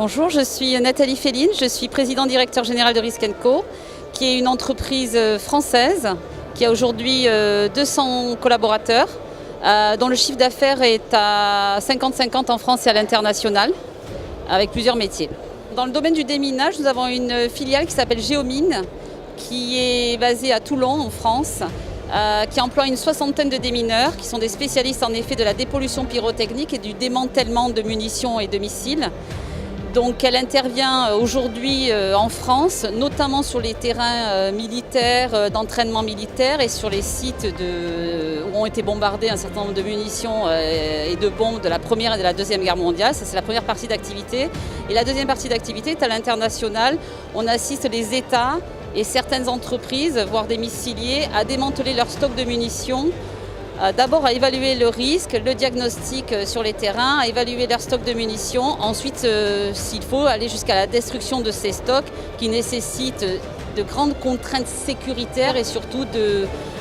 Bonjour, je suis Nathalie Féline, je suis présidente directeur général de Risk & Co, qui est une entreprise française qui a aujourd'hui 200 collaborateurs, dont le chiffre d'affaires est à 50-50 en France et à l'international, avec plusieurs métiers. Dans le domaine du déminage, nous avons une filiale qui s'appelle Géomine, qui est basée à Toulon, en France, qui emploie une soixantaine de démineurs, qui sont des spécialistes en effet de la dépollution pyrotechnique et du démantèlement de munitions et de missiles. Donc elle intervient aujourd'hui en France, notamment sur les terrains militaires, d'entraînement militaire et sur les sites où ont été bombardés un certain nombre de munitions et de bombes de la Première et de la Deuxième Guerre mondiale. Ça, c'est la première partie d'activité. Et la deuxième partie d'activité est à l'international. On assiste les États et certaines entreprises, voire des missiliers, à démanteler leur stock de munitions. D'abord à évaluer le risque, le diagnostic sur les terrains, à évaluer leur stock de munitions. Ensuite, s'il faut, aller jusqu'à la destruction de ces stocks qui nécessitent de grandes contraintes sécuritaires et surtout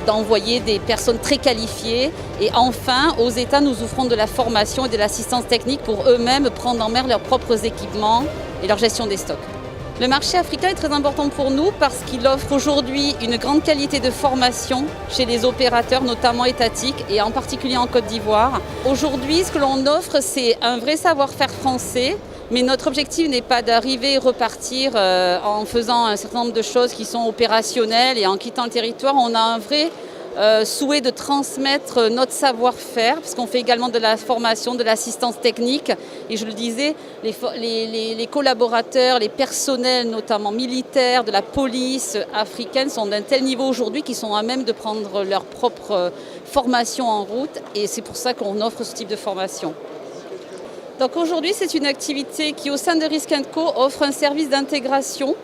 d'envoyer des personnes très qualifiées. Et enfin, aux États, nous offrons de la formation et de l'assistance technique pour eux-mêmes prendre en main leurs propres équipements et leur gestion des stocks. Le marché africain est très important pour nous parce qu'il offre aujourd'hui une grande qualité de formation chez les opérateurs, notamment étatiques et en particulier en Côte d'Ivoire. Aujourd'hui, ce que l'on offre, c'est un vrai savoir-faire français, mais notre objectif n'est pas d'arriver et repartir en faisant un certain nombre de choses qui sont opérationnelles et en quittant le territoire. On a un vrai souhait de transmettre notre savoir-faire, parce qu'on fait également de la formation, de l'assistance technique. Et je le disais, les collaborateurs, les personnels, notamment militaires, de la police africaine, sont d'un tel niveau aujourd'hui qu'ils sont à même de prendre leur propre formation en route. Et c'est pour ça qu'on offre ce type de formation. Donc aujourd'hui, c'est une activité qui, au sein de Risk & Co, offre un service d'intégration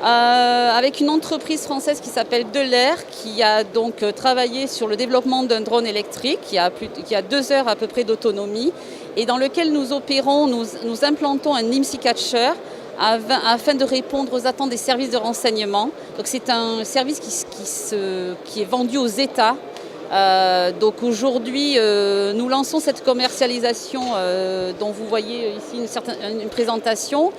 avec une entreprise française qui s'appelle Delair, qui a donc travaillé sur le développement d'un drone électrique qui a 2 heures à peu près d'autonomie et dans lequel nous opérons, nous implantons un IMSI Catcher afin de répondre aux attentes des services de renseignement. Donc c'est un service qui est vendu aux États. Donc aujourd'hui, nous lançons cette commercialisation dont vous voyez ici une présentation.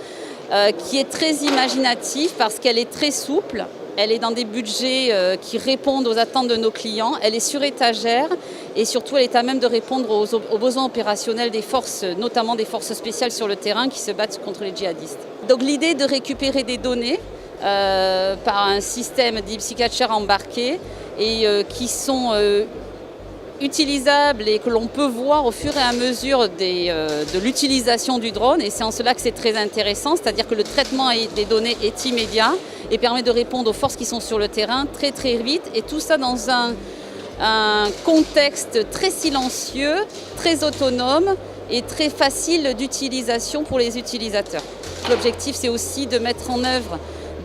Qui est très imaginative parce qu'elle est très souple, elle est dans des budgets qui répondent aux attentes de nos clients, elle est sur étagère et surtout elle est à même de répondre aux besoins opérationnels des forces, notamment des forces spéciales sur le terrain qui se battent contre les djihadistes. Donc l'idée est de récupérer des données par un système d'IMSI Catcher embarqué et qui sont utilisables et que l'on peut voir au fur et à mesure de l'utilisation du drone, et c'est en cela que c'est très intéressant, c'est-à-dire que le traitement des données est immédiat et permet de répondre aux forces qui sont sur le terrain très très vite, et tout ça dans un contexte très silencieux, très autonome et très facile d'utilisation pour les utilisateurs. L'objectif, c'est aussi de mettre en œuvre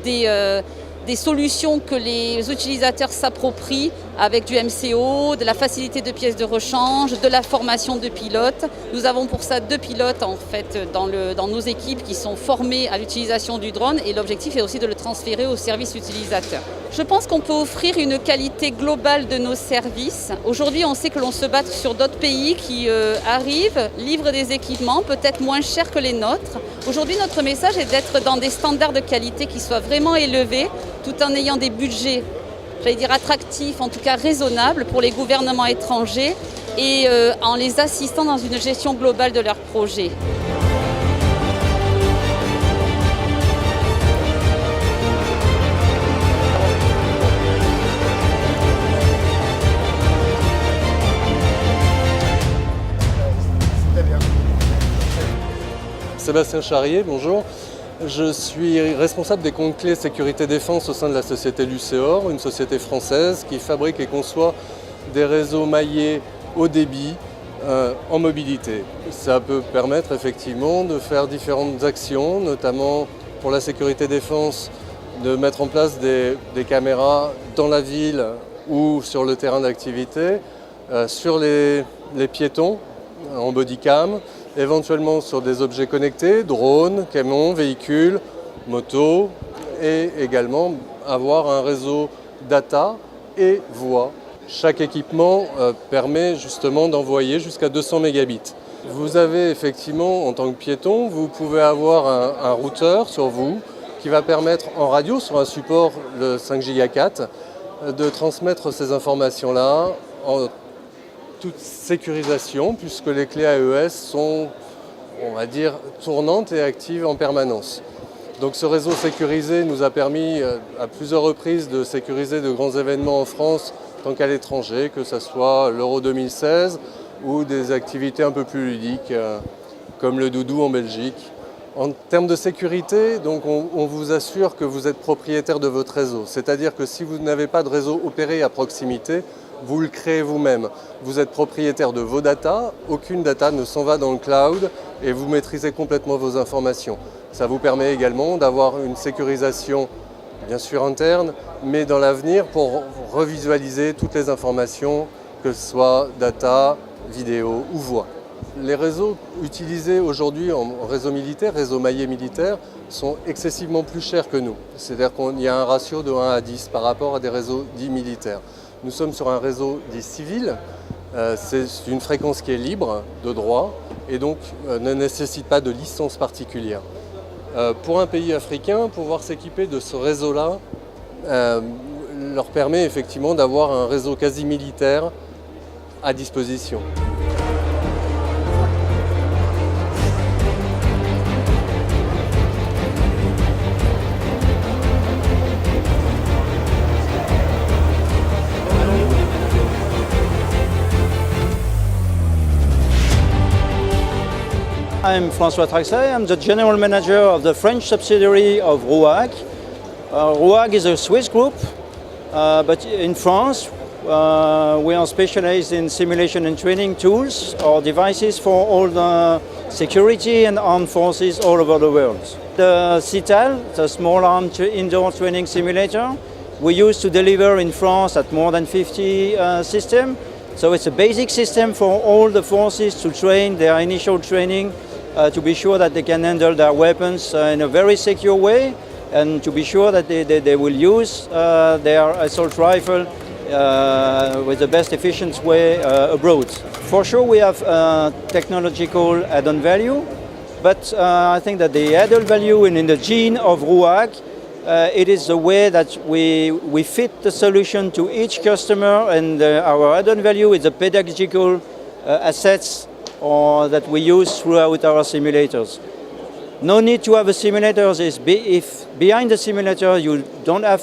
des solutions que les utilisateurs s'approprient avec du MCO, de la facilité de pièces de rechange, de la formation de pilotes. Nous avons pour ça 2 pilotes en fait dans nos équipes qui sont formés à l'utilisation du drone, et l'objectif est aussi de le transférer aux services utilisateurs. Je pense qu'on peut offrir une qualité globale de nos services. Aujourd'hui, on sait que l'on se bat sur d'autres pays qui arrivent, livrent des équipements peut-être moins chers que les nôtres. Aujourd'hui, notre message est d'être dans des standards de qualité qui soient vraiment élevés, tout en ayant des budgets, j'allais dire attractifs, en tout cas raisonnables pour les gouvernements étrangers, et en les assistant dans une gestion globale de leurs projets. Sébastien Charrier, bonjour. Je suis responsable des comptes clés sécurité défense au sein de la société Lucéor, une société française qui fabrique et conçoit des réseaux maillés haut débit en mobilité. Ça peut permettre effectivement de faire différentes actions, notamment pour la sécurité défense, de mettre en place des caméras dans la ville ou sur le terrain d'activité, sur les piétons en bodycam, éventuellement sur des objets connectés, drones, camions, véhicules, motos, et également avoir un réseau data et voix. Chaque équipement permet justement d'envoyer jusqu'à 200 mégabits. Vous avez effectivement, en tant que piéton, vous pouvez avoir un routeur sur vous qui va permettre en radio, sur un support le 5 Go 4, de transmettre ces informations-là en toute sécurisation, puisque les clés AES sont, on va dire, tournantes et actives en permanence. Donc ce réseau sécurisé nous a permis à plusieurs reprises de sécuriser de grands événements en France tant qu'à l'étranger, que ce soit l'Euro 2016 ou des activités un peu plus ludiques comme le Doudou en Belgique. En termes de sécurité, donc on vous assure que vous êtes propriétaire de votre réseau. C'est-à-dire que si vous n'avez pas de réseau opéré à proximité, vous le créez vous-même. Vous êtes propriétaire de vos datas, aucune data ne s'en va dans le cloud et vous maîtrisez complètement vos informations. Ça vous permet également d'avoir une sécurisation bien sûr interne, mais dans l'avenir pour revisualiser toutes les informations, que ce soit data, vidéo ou voix. Les réseaux utilisés aujourd'hui en réseau militaire, réseau maillé militaire, sont excessivement plus chers que nous. C'est-à-dire qu'il y a un ratio de 1 à 10 par rapport à des réseaux dits militaires. Nous sommes sur un réseau dit civil, c'est une fréquence qui est libre de droit et donc ne nécessite pas de licence particulière. Pour un pays africain, pouvoir s'équiper de ce réseau-là leur permet effectivement d'avoir un réseau quasi militaire à disposition. I'm François Traxay. I'm the general manager of the French subsidiary of ROAG. ROAG is a Swiss group, but in France we are specialized in simulation and training tools or devices for all the security and armed forces all over the world. The CITAL, the Small Armed Indoor Training Simulator, we used to deliver in France at more than 50 systems. So it's a basic system for all the forces to train their initial training to be sure that they can handle their weapons in a very secure way and to be sure that they will use their assault rifle with the best efficient way abroad. For sure we have technological add-on value, but I think that the added value in the gene of ROAG, it is the way that we fit the solution to each customer, and our add-on value is the pedagogical assets that we use throughout our simulators. No need to have a simulator if behind the simulator you don't have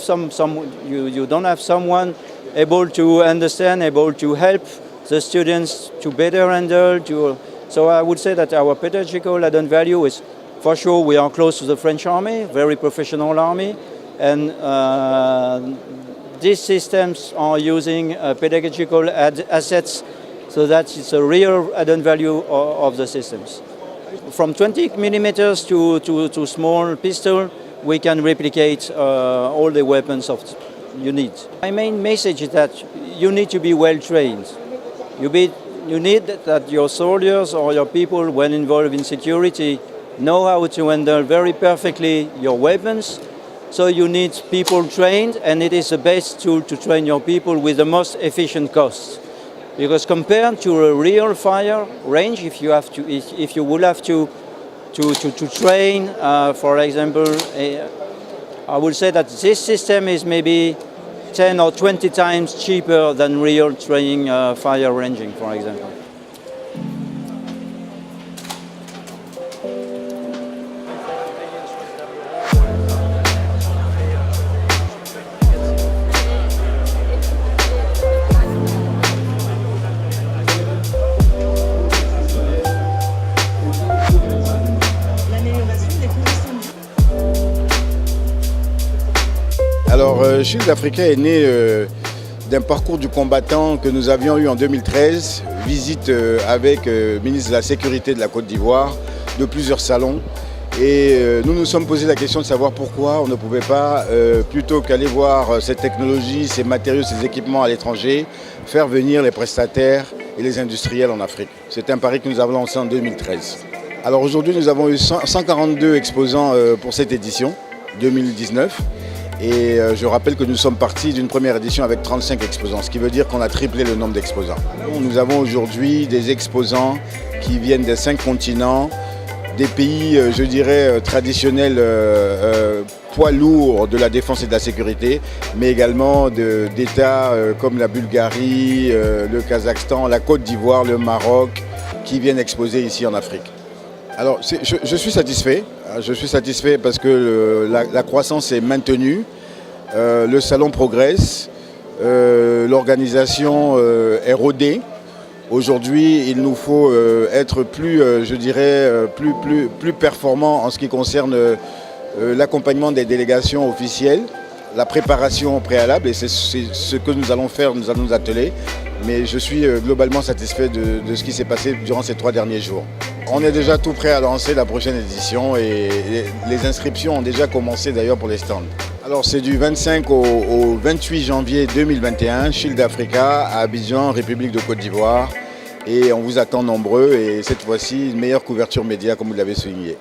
you don't have someone able to understand, able to help the students to better handle. So I would say that our pedagogical add-on value is, for sure, we are close to the French army, very professional army, and these systems are using pedagogical assets, so that it's a real add-on value of the systems. From 20 millimeters to small pistol, we can replicate all the weapons you need. My main message is that you need to be well trained. You need that your soldiers or your people, when involved in security, know how to handle very perfectly your weapons. So you need people trained, and it is the best tool to train your people with the most efficient cost. Because compared to a real fire range, if you will have to train, for example, I would say that this system is maybe 10 or 20 times cheaper than real training fire ranging, for example. Alors, Shield Africa est né d'un parcours du combattant que nous avions eu en 2013, visite avec le ministre de la Sécurité de la Côte d'Ivoire, de plusieurs salons. Et nous nous sommes posé la question de savoir pourquoi on ne pouvait pas, plutôt qu'aller voir cette technologie, ces matériaux, ces équipements à l'étranger, faire venir les prestataires et les industriels en Afrique. C'est un pari que nous avons lancé en 2013. Alors aujourd'hui, nous avons eu 142 exposants pour cette édition 2019. Et je rappelle que nous sommes partis d'une première édition avec 35 exposants, ce qui veut dire qu'on a triplé le nombre d'exposants. Nous avons aujourd'hui des exposants qui viennent des 5 continents, des pays, je dirais, traditionnels, poids lourds de la défense et de la sécurité, mais également d'États comme la Bulgarie, le Kazakhstan, la Côte d'Ivoire, le Maroc, qui viennent exposer ici en Afrique. Alors, je suis satisfait. Je suis satisfait parce que la croissance est maintenue, le salon progresse, l'organisation est rodée. Aujourd'hui, il nous faut être plus, je dirais, plus performant en ce qui concerne l'accompagnement des délégations officielles, la préparation préalable, et c'est ce que nous allons faire, nous allons nous atteler. Mais je suis globalement satisfait de ce qui s'est passé durant ces 3 derniers jours. On est déjà tout prêt à lancer la prochaine édition et les inscriptions ont déjà commencé d'ailleurs pour les stands. Alors c'est du 25 au 28 janvier 2021, Shield Africa à Abidjan, République de Côte d'Ivoire. Et on vous attend nombreux et cette fois-ci une meilleure couverture média comme vous l'avez souligné.